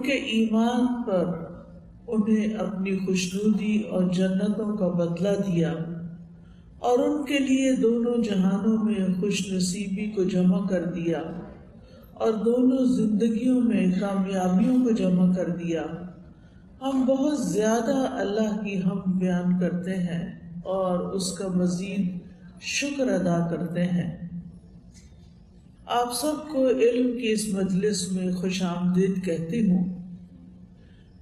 ان کے ایمان پر انہیں اپنی خوشنودی اور جنتوں کا بدلہ دیا، اور ان کے لیے دونوں جہانوں میں خوش نصیبی کو جمع کر دیا اور دونوں زندگیوں میں کامیابیوں کو جمع کر دیا۔ ہم بہت زیادہ اللہ کی حمد بیان کرتے ہیں اور اس کا مزید شکر ادا کرتے ہیں۔ آپ سب کو علم کی اس مجلس میں خوش آمدید کہتی ہوں۔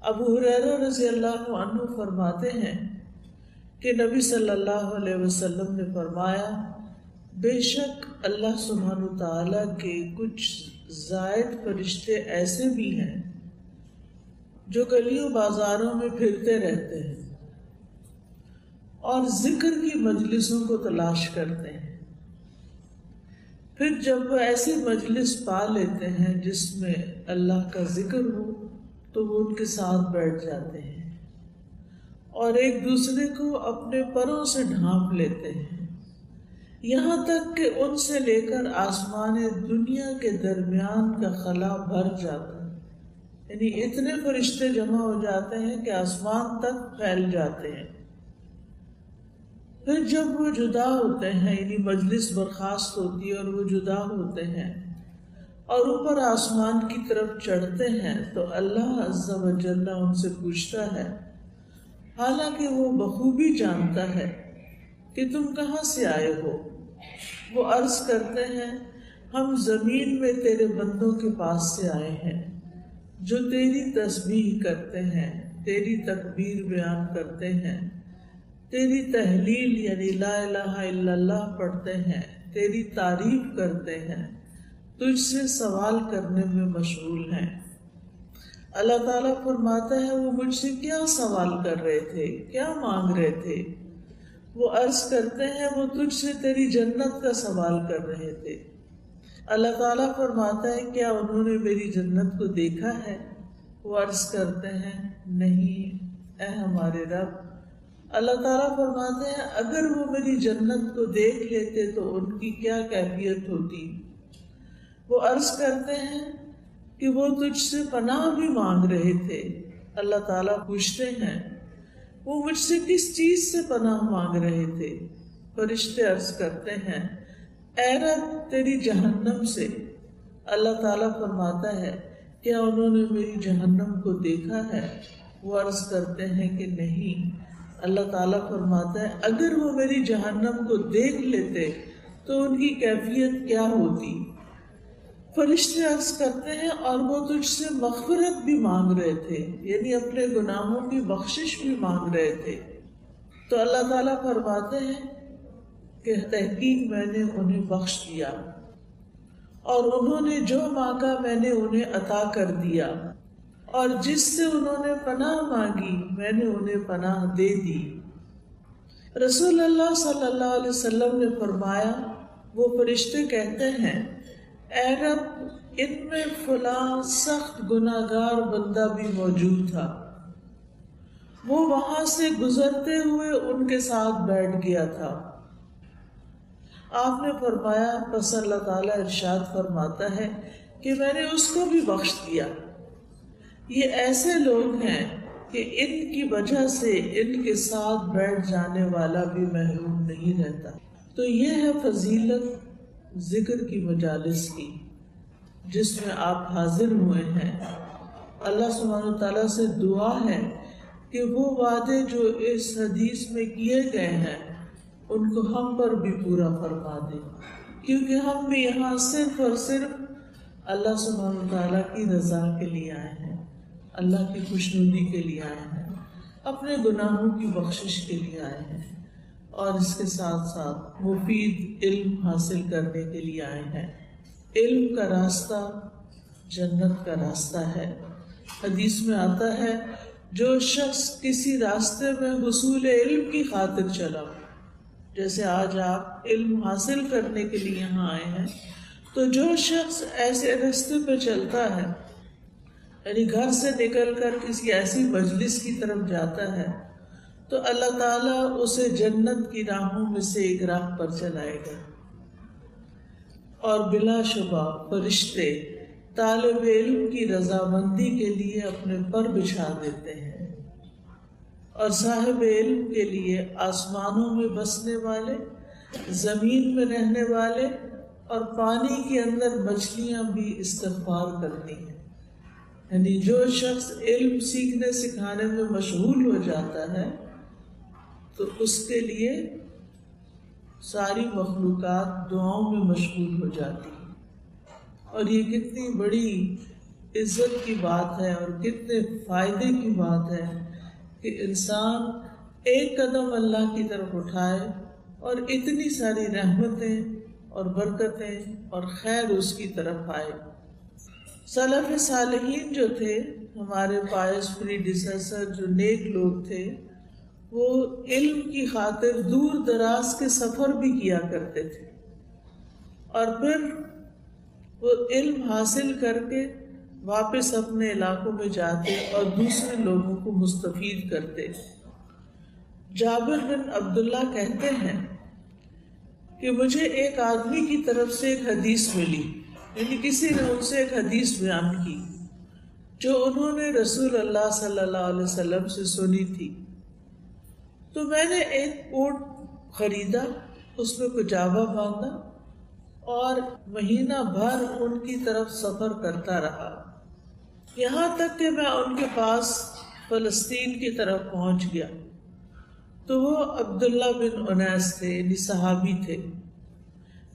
ابو ہریرہ رضی اللہ عنہ فرماتے ہیں کہ نبی صلی اللہ علیہ وسلم نے فرمایا، بے شک اللہ سبحانہ تعالیٰ کے کچھ زائد فرشتے ایسے بھی ہیں جو گلیوں بازاروں میں پھرتے رہتے ہیں اور ذکر کی مجلسوں کو تلاش کرتے ہیں، پھر جب وہ ایسی مجلس پا لیتے ہیں جس میں اللہ کا ذکر ہو تو وہ ان کے ساتھ بیٹھ جاتے ہیں اور ایک دوسرے کو اپنے پروں سے ڈھانپ لیتے ہیں، یہاں تک کہ ان سے لے کر آسمان دنیا کے درمیان کا خلا بھر جاتا ہے، یعنی اتنے فرشتے جمع ہو جاتے ہیں کہ آسمان تک پھیل جاتے ہیں۔ پھر جب وہ جدا ہوتے ہیں، یعنی مجلس برخاست ہوتی ہے اور وہ جدا ہوتے ہیں اور اوپر آسمان کی طرف چڑھتے ہیں تو اللہ عز و جل ان سے پوچھتا ہے، حالانکہ وہ بخوبی جانتا ہے کہ تم کہاں سے آئے ہو۔ وہ عرض کرتے ہیں، ہم زمین میں تیرے بندوں کے پاس سے آئے ہیں جو تیری تسبیح کرتے ہیں، تیری تکبیر بیان کرتے ہیں، تیری تحلیل یعنی لا الہ الا اللہ پڑھتے ہیں، تیری تعریف کرتے ہیں، تجھ سے سوال کرنے میں مشغول ہیں۔ اللہ تعالیٰ فرماتا ہے، وہ مجھ سے کیا سوال کر رہے تھے، کیا مانگ رہے تھے؟ وہ عرض کرتے ہیں، وہ تجھ سے تیری جنت کا سوال کر رہے تھے۔ اللہ تعالیٰ فرماتا ہے، کیا انہوں نے میری جنت کو دیکھا ہے؟ وہ عرض کرتے ہیں، نہیں اے ہمارے رب۔ اللہ تعالیٰ فرماتے ہیں، اگر وہ میری جنت کو دیکھ لیتے تو ان کی کیا کیفیت ہوتی؟ وہ عرض کرتے ہیں کہ وہ تجھ سے پناہ بھی مانگ رہے تھے۔ اللہ تعالیٰ پوچھتے ہیں، وہ مجھ سے کس چیز سے پناہ مانگ رہے تھے؟ فرشتے عرض کرتے ہیں، اے رب تیری جہنم سے۔ اللہ تعالیٰ فرماتا ہے، کیا انہوں نے میری جہنم کو دیکھا ہے؟ وہ عرض کرتے ہیں کہ نہیں۔ اللہ تعالیٰ فرماتا ہے، اگر وہ میری جہنم کو دیکھ لیتے تو ان کی کیفیت کیا ہوتی؟ فرشتے عرض کرتے ہیں، اور وہ تجھ سے مغفرت بھی مانگ رہے تھے، یعنی اپنے گناہوں کی بخشش بھی مانگ رہے تھے۔ تو اللہ تعالیٰ فرماتے ہیں کہ تحقیق میں نے انہیں بخش دیا اور انہوں نے جو مانگا میں نے انہیں عطا کر دیا، اور جس سے انہوں نے پناہ مانگی میں نے انہیں پناہ دے دی۔ رسول اللہ صلی اللہ علیہ وسلم نے فرمایا، وہ فرشتے کہتے ہیں، اے رب ان میں فلاں سخت گناہگار بندہ بھی موجود تھا، وہ وہاں سے گزرتے ہوئے ان کے ساتھ بیٹھ گیا تھا۔ آپ نے فرمایا، پس اللہ تعالیٰ ارشاد فرماتا ہے کہ میں نے اس کو بھی بخش دیا۔ یہ ایسے لوگ ہیں کہ ان کی وجہ سے ان کے ساتھ بیٹھ جانے والا بھی محروم نہیں رہتا۔ تو یہ ہے فضیلت ذکر کی مجالس کی جس میں آپ حاضر ہوئے ہیں۔ اللہ سبحانہ تعالیٰ سے دعا ہے کہ وہ وعدے جو اس حدیث میں کیے گئے ہیں ان کو ہم پر بھی پورا فرما دے، کیونکہ ہم بھی یہاں صرف اور صرف اللہ سبحانہ تعالیٰ کی رضا کے لیے آئے ہیں، اللہ کی خوشنودی کے لیے آئے ہیں، اپنے گناہوں کی بخشش کے لیے آئے ہیں، اور اس کے ساتھ ساتھ مفید علم حاصل کرنے کے لیے آئے ہیں۔ علم کا راستہ جنت کا راستہ ہے۔ حدیث میں آتا ہے، جو شخص کسی راستے میں حصول علم کی خاطر چلا، جیسے آج آپ علم حاصل کرنے کے لیے یہاں آئے ہیں، تو جو شخص ایسے راستے پہ چلتا ہے، یعنی گھر سے نکل کر کسی ایسی مجلس کی طرف جاتا ہے، تو اللہ تعالیٰ اسے جنت کی راہوں میں سے ایک راہ پر چلائے گا، اور بلا شبہ فرشتے طالب علم کی رضامندی کے لیے اپنے پر بچھا دیتے ہیں، اور صاحب علم کے لیے آسمانوں میں بسنے والے، زمین میں رہنے والے اور پانی کے اندر مچھلیاں بھی استغفار کرتی ہیں۔ یعنی جو شخص علم سیکھنے سکھانے میں مشغول ہو جاتا ہے تو اس کے لیے ساری مخلوقات دعاؤں میں مشغول ہو جاتی ہے۔ اور یہ کتنی بڑی عزت کی بات ہے اور کتنے فائدے کی بات ہے کہ انسان ایک قدم اللہ کی طرف اٹھائے اور اتنی ساری رحمتیں اور برکتیں اور خیر اس کی طرف آئے۔ سلف صالحین جو تھے، ہمارے پائس پریڈیسیسر جو نیک لوگ تھے، وہ علم کی خاطر دور دراز کے سفر بھی کیا کرتے تھے، اور پھر وہ علم حاصل کر کے واپس اپنے علاقوں میں جاتے اور دوسرے لوگوں کو مستفید کرتے۔ جابر بن عبداللہ کہتے ہیں کہ مجھے ایک آدمی کی طرف سے ایک حدیث ملی، یعنی کسی نے ان سے ایک حدیث بیان کی جو انہوں نے رسول اللہ صلی اللہ علیہ وسلم سے سنی تھی۔ تو میں نے ایک اونٹ خریدا، اس میں کجاوا باندھا اور مہینہ بھر ان کی طرف سفر کرتا رہا، یہاں تک کہ میں ان کے پاس فلسطین کی طرف پہنچ گیا۔ تو وہ عبداللہ بن انیس تھے، یعنی صحابی تھے۔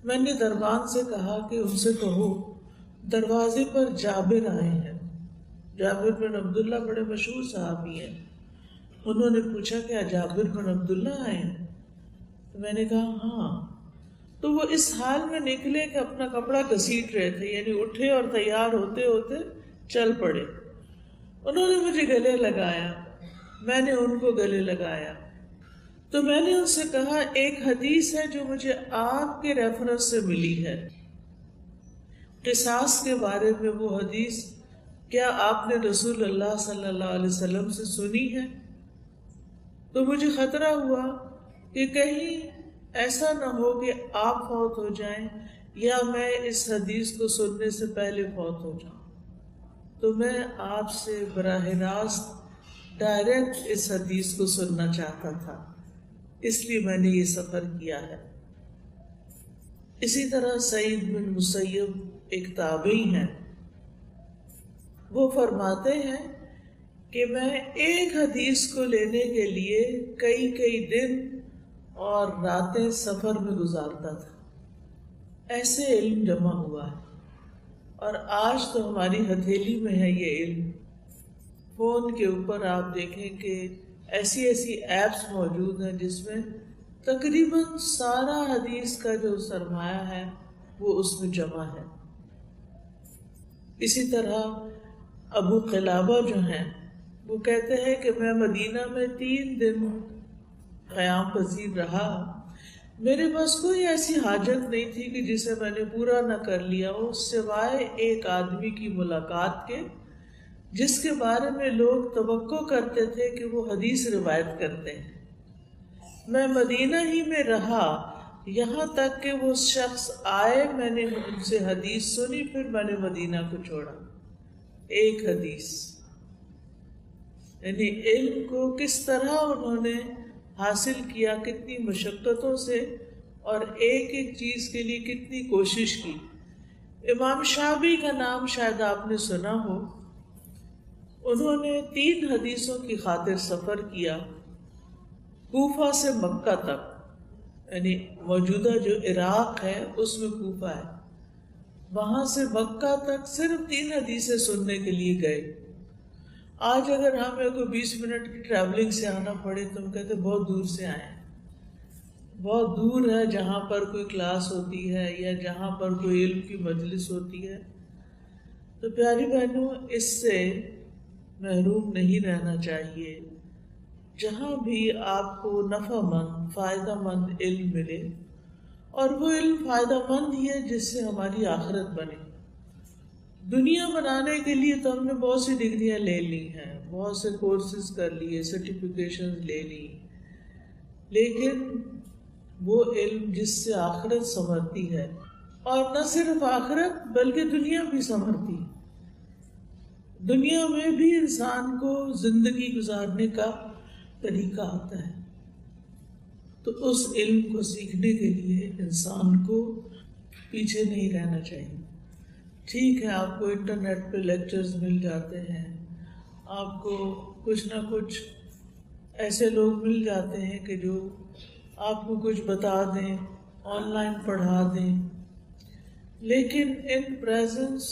میں نے دربان سے کہا کہ ان سے کہو دروازے پر جابر آئے ہیں۔ جابر بن عبداللہ بڑے مشہور صحابی ہیں۔ انہوں نے پوچھا کہ جابر بن عبداللہ آئے ہیں؟ تو میں نے کہا ہاں۔ تو وہ اس حال میں نکلے کہ اپنا کپڑا گھسیٹ رہے تھے، یعنی اٹھے اور تیار ہوتے ہوتے چل پڑے۔ انہوں نے مجھے گلے لگایا، میں نے ان کو گلے لگایا۔ تو میں نے ان سے کہا ایک حدیث ہے جو مجھے آپ کے ریفرنس سے ملی ہے، قصاص کے بارے میں وہ حدیث کیا آپ نے رسول اللہ صلی اللہ علیہ وسلم سے سنی ہے؟ تو مجھے خطرہ ہوا کہ کہیں ایسا نہ ہو کہ آپ فوت ہو جائیں یا میں اس حدیث کو سننے سے پہلے فوت ہو جاؤں، تو میں آپ سے براہ راست ڈائریکٹ اس حدیث کو سننا چاہتا تھا، اس لیے میں نے یہ سفر کیا ہے۔ اسی طرح سعید بن مسیب ایک تابعی ہیں، وہ فرماتے ہیں کہ میں ایک حدیث کو لینے کے لیے کئی دن اور راتیں سفر میں گزارتا تھا، ایسے علم جمع ہوا ہے۔ اور آج تو ہماری ہتھیلی میں ہے یہ علم۔ فون کے اوپر آپ دیکھیں کہ ایسی ایپس موجود ہیں جس میں تقریباً سارا حدیث کا جو سرمایہ ہے وہ اس میں جمع ہے۔ اسی طرح ابو قلابہ جو ہیں وہ کہتے ہیں کہ میں مدینہ میں 3 دن قیام پذیر رہا، میرے پاس کوئی ایسی حاجت نہیں تھی کہ جسے میں نے پورا نہ کر لیا ہو، سوائے ایک آدمی کی ملاقات کے جس کے بارے میں لوگ توقع کرتے تھے کہ وہ حدیث روایت کرتے ہیں۔ میں مدینہ ہی میں رہا یہاں تک کہ وہ شخص آئے، میں نے ان سے حدیث سنی، پھر میں نے مدینہ کو چھوڑا۔ ایک حدیث، یعنی علم کو کس طرح انہوں نے حاصل کیا، کتنی مشقتوں سے اور ایک چیز کے لیے کتنی کوشش کی۔ امام شعبی کا نام شاید آپ نے سنا ہو، انہوں نے 3 حدیثوں کی خاطر سفر کیا، کوفہ سے مکہ تک، یعنی موجودہ جو عراق ہے اس میں کوفہ ہے، وہاں سے مکہ تک صرف 3 حدیثیں سننے کے لیے گئے۔ آج اگر ہمیں کوئی 20 منٹ کی ٹریولنگ سے آنا پڑے تو ہم کہتے بہت دور سے آئے ہیں، بہت دور ہے جہاں پر کوئی کلاس ہوتی ہے یا جہاں پر کوئی علم کی مجلس ہوتی ہے۔ تو پیاری بہنوں، اس سے محروم نہیں رہنا چاہیے۔ جہاں بھی آپ کو نفع مند فائدہ مند علم ملے، اور وہ علم فائدہ مند ہی ہے جس سے ہماری آخرت بنے۔ دنیا بنانے کے لیے تو ہم نے بہت سی ڈگریاں لے لی ہیں، بہت سے کورسز کر لیے، سرٹیفکیشن لے لی، لیکن وہ علم جس سے آخرت سنورتی ہے، اور نہ صرف آخرت بلکہ دنیا بھی سنورتی. دنیا میں بھی انسان کو زندگی گزارنے کا طریقہ آتا ہے. تو اس علم کو سیکھنے کے لیے انسان کو پیچھے نہیں رہنا چاہیے. ٹھیک ہے آپ کو انٹرنیٹ پہ لیکچرز مل جاتے ہیں، آپ کو کچھ نہ کچھ ایسے لوگ مل جاتے ہیں کہ جو آپ کو کچھ بتا دیں، آن لائن پڑھا دیں، لیکن ان پریزنس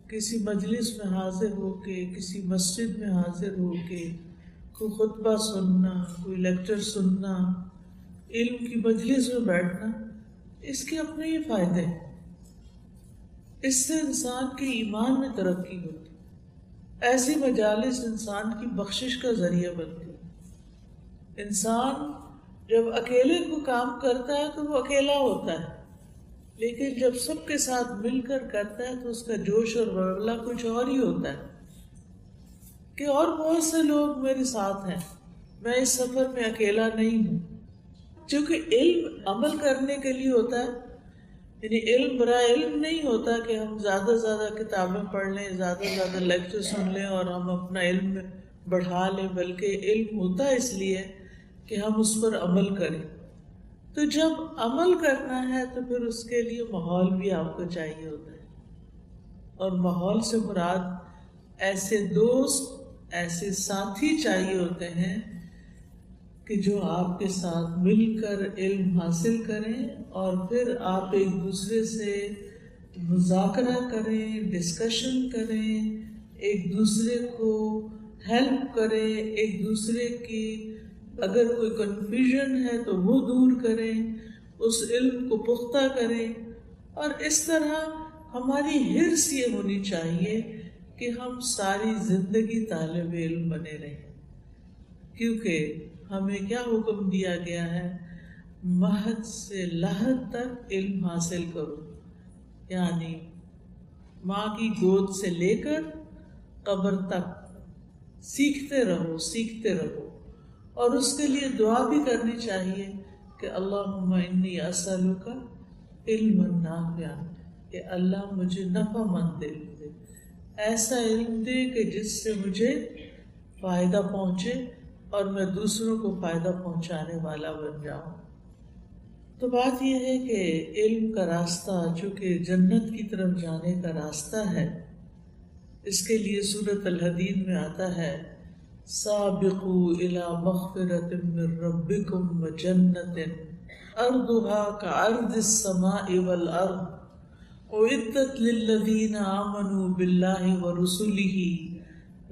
کسی مجلس میں حاضر ہو کے، کسی مسجد میں حاضر ہو کے کوئی خطبہ سننا، کوئی لیکچر سننا، علم کی مجلس میں بیٹھنا، اس کے اپنے ہی فائدے ہیں. اس سے انسان کے ایمان میں ترقی ہوتی. ایسی مجالس انسان کی بخشش کا ذریعہ بنتی. انسان جب اکیلے کو کام کرتا ہے تو وہ اکیلا ہوتا ہے، لیکن جب سب کے ساتھ مل کر کرتا ہے تو اس کا جوش اور ولولہ کچھ اور ہی ہوتا ہے کہ اور بہت سے لوگ میرے ساتھ ہیں، میں اس سفر میں اکیلا نہیں ہوں. چونکہ علم عمل کرنے کے لیے ہوتا ہے، یعنی علم برائے علم نہیں ہوتا کہ ہم زیادہ سے زیادہ کتابیں پڑھ لیں، زیادہ سے زیادہ لیکچر سن لیں اور ہم اپنا علم بڑھا لیں، بلکہ علم ہوتا ہے اس لیے کہ ہم اس پر عمل کریں. تو جب عمل کرنا ہے تو پھر اس کے لیے ماحول بھی آپ کو چاہیے ہوتا ہے. اور ماحول سے مراد ایسے دوست، ایسے ساتھی چاہیے ہوتے ہیں کہ جو آپ کے ساتھ مل کر علم حاصل کریں اور پھر آپ ایک دوسرے سے مذاکرہ کریں، ڈسکشن کریں، ایک دوسرے کو ہیلپ کریں، ایک دوسرے کی اگر کوئی کنفیوژن ہے تو وہ دور کریں، اس علم کو پختہ کریں. اور اس طرح ہماری حرص یہ ہونی چاہیے کہ ہم ساری زندگی طالب علم بنے رہیں، کیونکہ ہمیں کیا حکم دیا گیا ہے؟ مہد سے لحد تک علم حاصل کرو، یعنی ماں کی گود سے لے کر قبر تک سیکھتے رہو، سیکھتے رہو. اور اس کے لیے دعا بھی کرنی چاہیے کہ اللہم انی اسألک علما نافعا، کہ اللہ مجھے نفع مند علم دے، ایسا علم دے کہ جس سے مجھے فائدہ پہنچے اور میں دوسروں کو فائدہ پہنچانے والا بن جاؤں. تو بات یہ ہے کہ علم کا راستہ چونکہ جنت کی طرف جانے کا راستہ ہے، اس کے لیے سورۃ الحدید میں آتا ہے سابقوا الی مغفرۃ من ربکم وجنۃ ارضها كعرض السماء والارض اعدت للذین آمنوا باللہ ورسلہ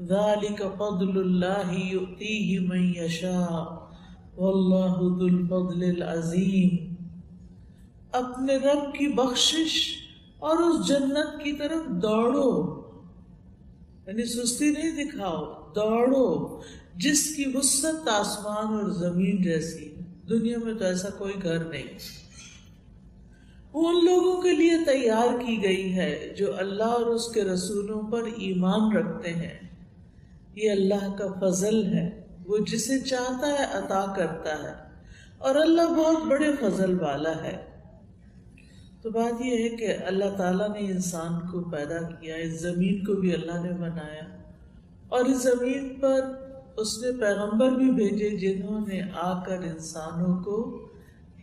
ذلک فضل اللہ یؤتیہ من یشاء واللہ ذو الفضل العظیم. اپنے رب کی بخشش اور اس جنت کی طرف دوڑو، یعنی سستی نہیں دکھاؤ، دوڑو جس کی وسعت آسمان اور زمین جیسی. دنیا میں تو ایسا کوئی گھر نہیں. وہ ان لوگوں کے لیے تیار کی گئی ہے جو اللہ اور اس کے رسولوں پر ایمان رکھتے ہیں. یہ اللہ کا فضل ہے، وہ جسے چاہتا ہے عطا کرتا ہے، اور اللہ بہت بڑے فضل والا ہے. تو بات یہ ہے کہ اللہ تعالیٰ نے انسان کو پیدا کیا، اس زمین کو بھی اللہ نے بنایا، اور اس زمین پر اس نے پیغمبر بھی بھیجے جنہوں نے آ کر انسانوں کو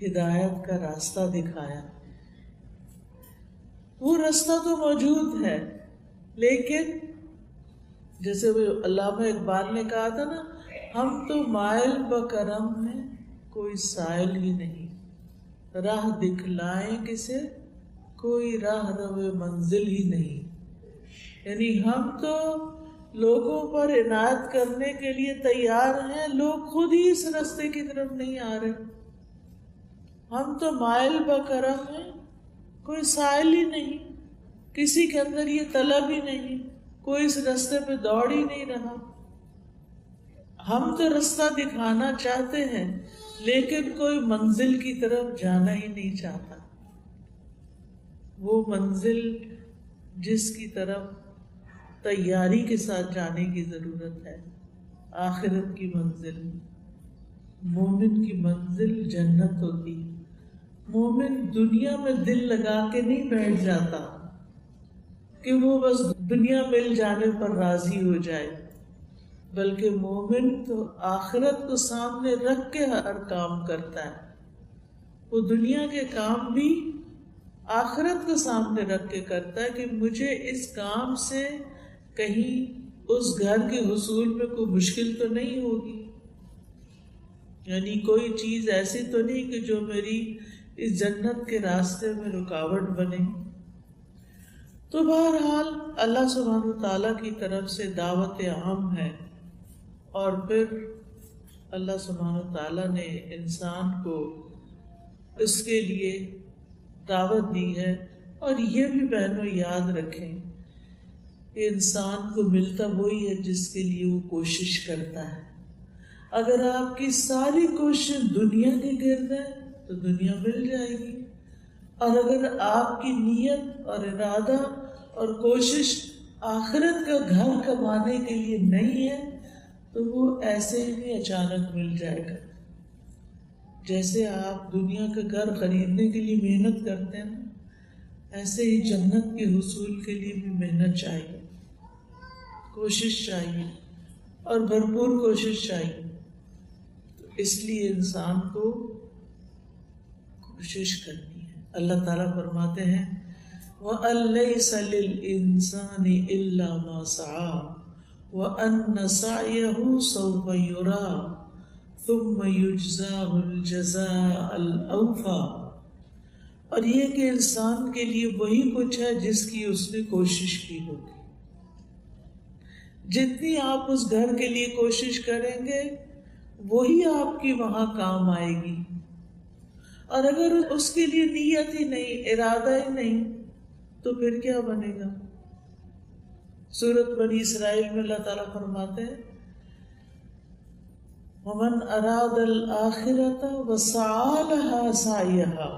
ہدایت کا راستہ دکھایا. وہ راستہ تو موجود ہے، لیکن جیسے وہ علامہ اقبال نے کہا تھا نا، ہم تو مائل بکرم ہیں کوئی سائل ہی نہیں، راہ دکھلائیں کسے کوئی راہ رو منزل ہی نہیں. یعنی ہم تو لوگوں پر عنایت کرنے کے لیے تیار ہیں، لوگ خود ہی اس راستے کی طرف نہیں آ رہے. ہم تو مائل بکرم ہیں کوئی سائل ہی نہیں، کسی کے اندر یہ طلب ہی نہیں، کوئی اس راستے پہ دوڑ ہی نہیں رہا. ہم تو راستہ دکھانا چاہتے ہیں لیکن کوئی منزل کی طرف جانا ہی نہیں چاہتا. وہ منزل جس کی طرف تیاری کے ساتھ جانے کی ضرورت ہے، آخرت کی منزل. مومن کی منزل جنت ہوتی، مومن دنیا میں دل لگا کے نہیں بیٹھ جاتا کہ وہ بس دنیا مل جانے پر راضی ہو جائے، بلکہ مومن تو آخرت کو سامنے رکھ کے ہر کام کرتا ہے. وہ دنیا کے کام بھی آخرت کو سامنے رکھ کے کرتا ہے کہ مجھے اس کام سے کہیں اس گھر کے حصول میں کوئی مشکل تو نہیں ہوگی، یعنی کوئی چیز ایسی تو نہیں کہ جو میری اس جنت کے راستے میں رکاوٹ بنے. تو بہرحال اللہ سبحانہ وتعالیٰ کی طرف سے دعوت عام ہے، اور پھر اللہ سبحانہ وتعالیٰ نے انسان کو اس کے لیے دعوت دی ہے. اور یہ بھی بہنوں یاد رکھیں کہ انسان کو ملتا وہی ہے جس کے لیے وہ کوشش کرتا ہے. اگر آپ کی ساری کوشش دنیا کے گرد ہے تو دنیا مل جائے گی، اور اگر آپ کی نیت اور ارادہ اور کوشش آخرت کا گھر کمانے کے لیے نہیں ہے تو وہ ایسے ہی اچانک مل جائے گا. جیسے آپ دنیا کا گھر خریدنے کے لیے محنت کرتے ہیں نا، ایسے ہی جنت کے حصول کے لیے بھی محنت چاہیے، کوشش چاہیے، اور بھرپور کوشش چاہیے. تو اس لیے انسان کو کوشش کرنی ہے. اللہ تعالیٰ فرماتے ہیں وَأَن لَيْسَ لِلْإِنسَانِ إِلَّا مَا سَعَىٰ وَأَنَّ سَعْيَهُ سَوْفَ يُرَىٰ ثُمَّ يُجْزَاهُ الْجَزَاءَ الْأَوْفَىٰ. اور یہ کہ انسان کے لیے وہی کچھ ہے جس کی اس نے کوشش کی ہوگی. جتنی آپ اس گھر کے لیے کوشش کریں گے وہی آپ کی وہاں کام آئے گی. اور اگر اس کے لیے نیت ہی نہیں، ارادہ ہی نہیں، تو پھر کیا بنے گا؟ سورۃ بنی اسرائیل میں اللہ تعالیٰ فرماتے ہیں وَمَنْ أَرَادَ الْآخِرَةَ وَسَعَىٰ لَهَا سَعْيَهَا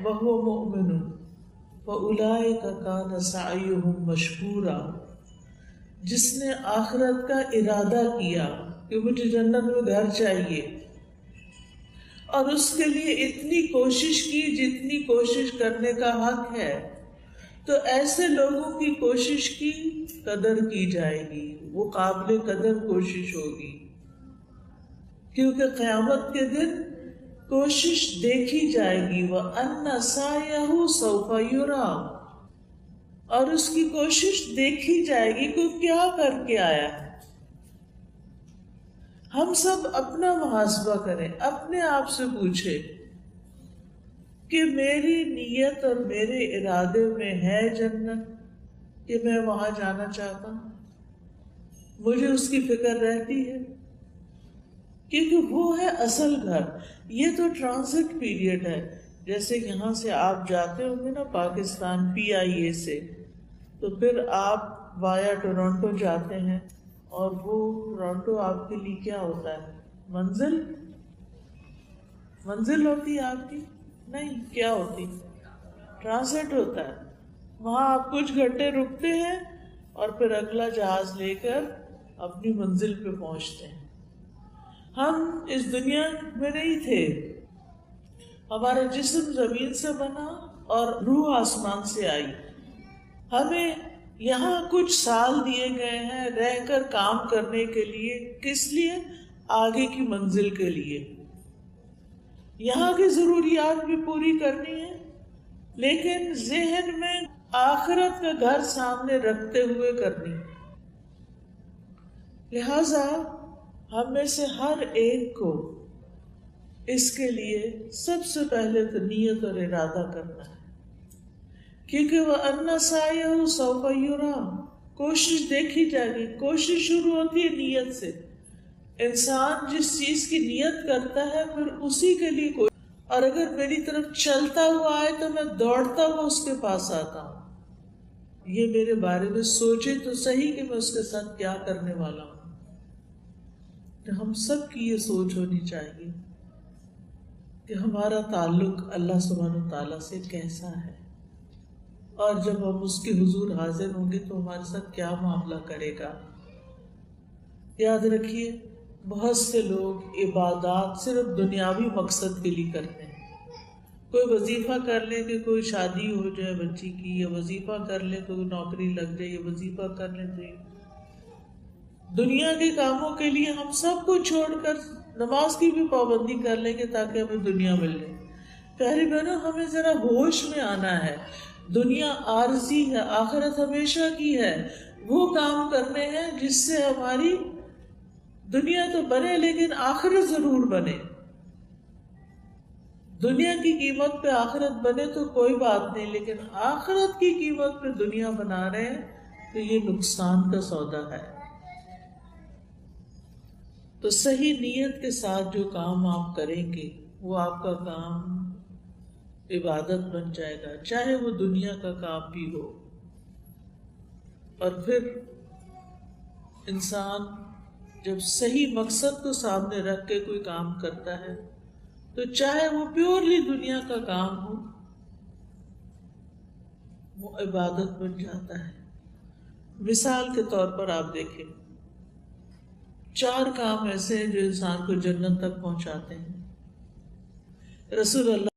وَهُوَ مُؤْمِنٌ فَأُولَٰئِكَ كَانَ سَعْيُهُمْ مَشْكُورًا. جس نے آخرت کا ارادہ کیا کہ مجھے جنت میں گھر چاہیے، اور اس کے لیے اتنی کوشش کی جتنی کوشش کرنے کا حق ہے، تو ایسے لوگوں کی کوشش کی قدر کی جائے گی، وہ قابل قدر کوشش ہوگی. کیونکہ قیامت کے دن کوشش دیکھی جائے گی. وَأَنَّ سَعْيَهُ سَوْفَ يُرَىٰ. اور اس کی کوشش دیکھی جائے گی کہ کیا کر کے آیا ہے. ہم سب اپنا محاسبہ کریں، اپنے آپ سے پوچھیں کہ میری نیت اور میرے ارادے میں ہے جنت کہ میں وہاں جانا چاہتا ہوں؟ مجھے اس کی فکر رہتی ہے؟ کیونکہ وہ ہے اصل گھر. یہ تو ٹرانزٹ پیریڈ ہے. جیسے یہاں سے آپ جاتے ہوں گے نا پاکستان PIA سے، تو پھر آپ وایا ٹورانٹو جاتے ہیں، اور وہ ٹورانٹو آپ کے لیے کیا ہوتا ہے؟ منزل ہوتی ہے آپ کی؟ نہیں، کیا ہوتی؟ ٹرانزٹ ہوتا ہے. وہاں آپ کچھ گھنٹے رکتے ہیں اور پھر اگلا جہاز لے کر اپنی منزل پہ پہنچتے ہیں. ہم اس دنیا میں نہیں تھے، ہمارا جسم زمین سے بنا اور روح آسمان سے آئی. ہمیں یہاں کچھ سال دیے گئے ہیں رہ کر کام کرنے کے لیے. کس لیے؟ آگے کی منزل کے لیے. یہاں کی ضروریات بھی پوری کرنی ہے، لیکن ذہن میں آخرت کا گھر سامنے رکھتے ہوئے کرنی. لہذا ہم میں سے ہر ایک کو اس کے لیے سب سے پہلے تو نیت اور ارادہ کرنا ہے. کیونکہ وَأَنَّ سَعْيَهُ سَوْفَ يُرَىٰ. کوشش دیکھی جائے گی. کوشش شروع ہوتی ہے نیت سے. انسان جس چیز کی نیت کرتا ہے پھر اسی کے لیے کوئی، اور اگر میری طرف چلتا ہوا آئے تو میں دوڑتا ہوا اس کے پاس آتا ہوں. یہ میرے بارے میں سوچے تو صحیح کہ میں اس کے ساتھ کیا کرنے والا ہوں. تو ہم سب کی یہ سوچ ہونی چاہیے کہ ہمارا تعلق اللہ سبحانہ وتعالیٰ سے کیسا ہے، اور جب ہم اس کے حضور حاضر ہوں گے تو ہمارے ساتھ کیا معاملہ کرے گا. یاد رکھیے بہت سے لوگ عبادات صرف دنیاوی مقصد کے لیے کرتے ہیں. کوئی وظیفہ کر لے کہ کوئی شادی ہو جائے بچی کی، یا وظیفہ کر لے کوئی نوکری لگ جائے، یا وظیفہ کر لیں تو دنیا کے کاموں کے لیے ہم سب کو چھوڑ کر نماز کی بھی پابندی کر لیں گے تاکہ ہمیں دنیا مل جائے۔ پیاری بہنوں، ہمیں ذرا ہوش میں آنا ہے، دنیا عارضی ہے، آخرت ہمیشہ کی ہے۔ وہ کام کرنے ہیں جس سے ہماری دنیا تو بنے لیکن آخرت ضرور بنے۔ دنیا کی قیمت پہ آخرت بنے تو کوئی بات نہیں، لیکن آخرت کی قیمت پہ دنیا بنا رہے ہیں تو یہ نقصان کا سودا ہے۔ تو صحیح نیت کے ساتھ جو کام آپ کریں گے وہ آپ کا کام عبادت بن جائے گا، چاہے وہ دنیا کا کام بھی ہو۔ اور پھر انسان جب صحیح مقصد کو سامنے رکھ کے کوئی کام کرتا ہے تو چاہے وہ پیورلی دنیا کا کام ہو، وہ عبادت بن جاتا ہے۔ مثال کے طور پر آپ دیکھیں، 4 کام ایسے ہیں جو انسان کو جنت تک پہنچاتے ہیں۔ رسول اللہ